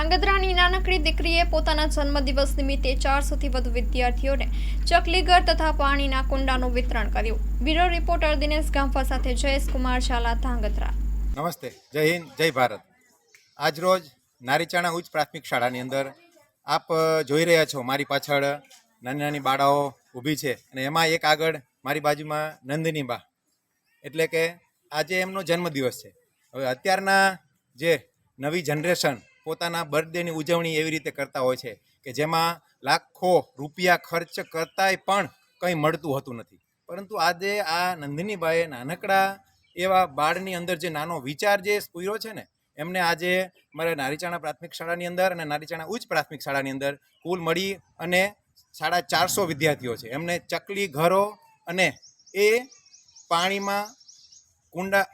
ધાંગધ્રાની નાનકડી દીકરીએ પોતાના જન્મદિવસ નિમિત્તે 400થી વધુ વિદ્યાર્થીઓને ચકલીઘર તથા પાણીના કુંડાનું વિતરણ કર્યું. બ્યુરો રિપોર્ટર દિનેશ ગાંફા સાથે જયેશ કુમાર ઝાલા, ધાંગધ્રા. નમસ્તે, જય હિન્દ, જય ભારત. આજરોજ નારીચાણા ઉચ્ચ પ્રાથમિક શાળાની અંદર આપ જોઈ રહ્યા છો, મારી પાછળ નાની નાની બાળાઓ ઊભી છે અને એમાં એક આગળ મારી બાજુમાં નંદિની બા, એટલે કે આજે એમનો જન્મદિવસ છે. હવે અત્યારના જે નવી જનરેશન પોતાના બર્થડેની ઉજવણી એવી રીતે કરતા હોય છે કે જેમાં લાખો રૂપિયા ખર્ચ કરતાંય પણ કંઈ મળતું હોતું નથી. પરંતુ આજે આ નંદિનીબાએ નાનકડા એવા બાળની અંદર જે નાનો વિચાર જે સ્ફૂર્યો છે ને, એમને આજે મારા નારીચાણા પ્રાથમિક શાળાની અંદર અને નારીચાણા ઉચ્ચ પ્રાથમિક શાળાની અંદર કુલ મળી અને 450 વિદ્યાર્થીઓ છે. એમને ચકલી ઘરો અને એ પાણીમાં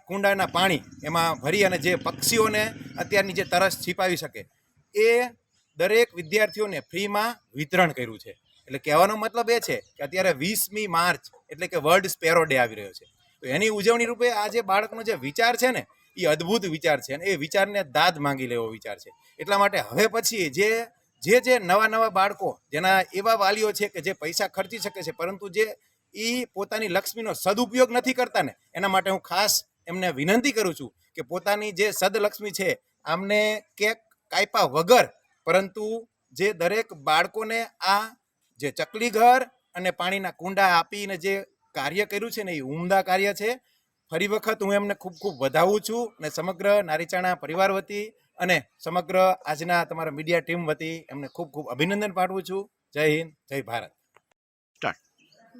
કુંડાના પાણી એમાં ભરી અને જે પક્ષીઓને અત્યારની જે તરસ છીપાવી શકે એ દરેક વિદ્યાર્થીઓને ફ્રીમાં વિતરણ કર્યું છે. એટલે કહેવાનો મતલબ એ છે કે અત્યારે 20મી માર્ચ એટલે કે વર્લ્ડ સ્પેરો ડે આવી રહ્યો છે. તો એની ઉજવણી રૂપે આ જે બાળકનો જે વિચાર છે ને, એ અદ્ભુત વિચાર છે અને એ વિચારને દાદ માંગી લેવો વિચાર છે. એટલા માટે હવે પછી જે નવા બાળકો જેના એવા વાલીઓ છે કે જે પૈસા ખર્ચી શકે છે પરંતુ જે એ પોતાની લક્ષ્મીનો સદુપયોગ નથી કરતા ને, એના માટે હું ખાસ એમને વિનંતી કરું છું કે પોતાની જે સદલક્ષ્મી છે આમને કેક કાપ્યા વગર, પરંતુ જે દરેક બાળકોને આ જે ચકલી ઘર અને પાણીના કુંડા આપીને જે કાર્ય કર્યું છે ને, એ ઉમદા કાર્ય છે. ફરી વખત હું એમને ખૂબ ખૂબ વધાવું છું અને સમગ્ર નારીચાણા પરિવાર વતી અને સમગ્ર આજના તમારા મીડિયા ટીમ વતી એમને ખૂબ ખૂબ અભિનંદન પાઠવું છું. જય હિન્દ, જય ભારત.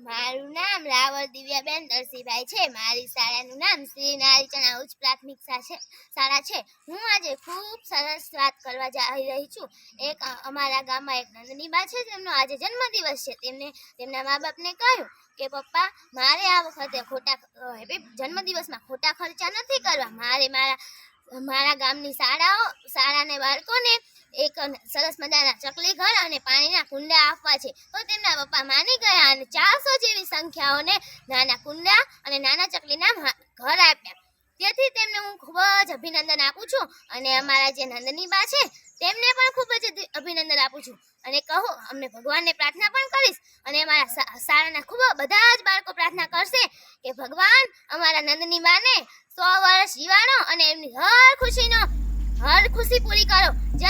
મારું નામ રાવલ દિવ્યાબેન દરસીભાઈ છે. મારી શાળાનું નામ શ્રી નારીચાણા ઉચ્ચ પ્રાથમિક શાળા છે. હું આજે ખૂબ સરસ વાત કરવા જઈ રહી છું. એક અમારા ગામમાં એક નંદનીબા છે, તેમનો આજે જન્મદિવસ છે. તેમના મા બાપને કહ્યું કે પપ્પા, મારે આ વખતે જન્મદિવસમાં ખોટા ખર્ચા નથી કરવા. મારે મારા ગામની શાળાને બાળકોને એક સરસ મજાના ચકલી ઘર અને પાણીના કુંડા આપવા છે. તો તેમના પપ્પા માની ગયા અને 400 જેવી સંખ્યાઓને નાના કુંડા અને નાના ચકલીના ઘર આપ્યા. તેથી તેમને હું ખૂબ જ અભિનંદન આપું છું અને અમારા જે નંદનીબા છે તેમને પણ ખૂબ જ અભિનંદન આપું છું અને કહું, અમને ભગવાનને પ્રાર્થના પણ કરીશ અને અમારા શાળાના ખૂબ બધા જ બાળકો પ્રાર્થના કરશે કે ભગવાન અમારા નંદનીબાને 100 વર્ષ જીવાડો અને એમની હર ખુશી પૂરી કરો. જય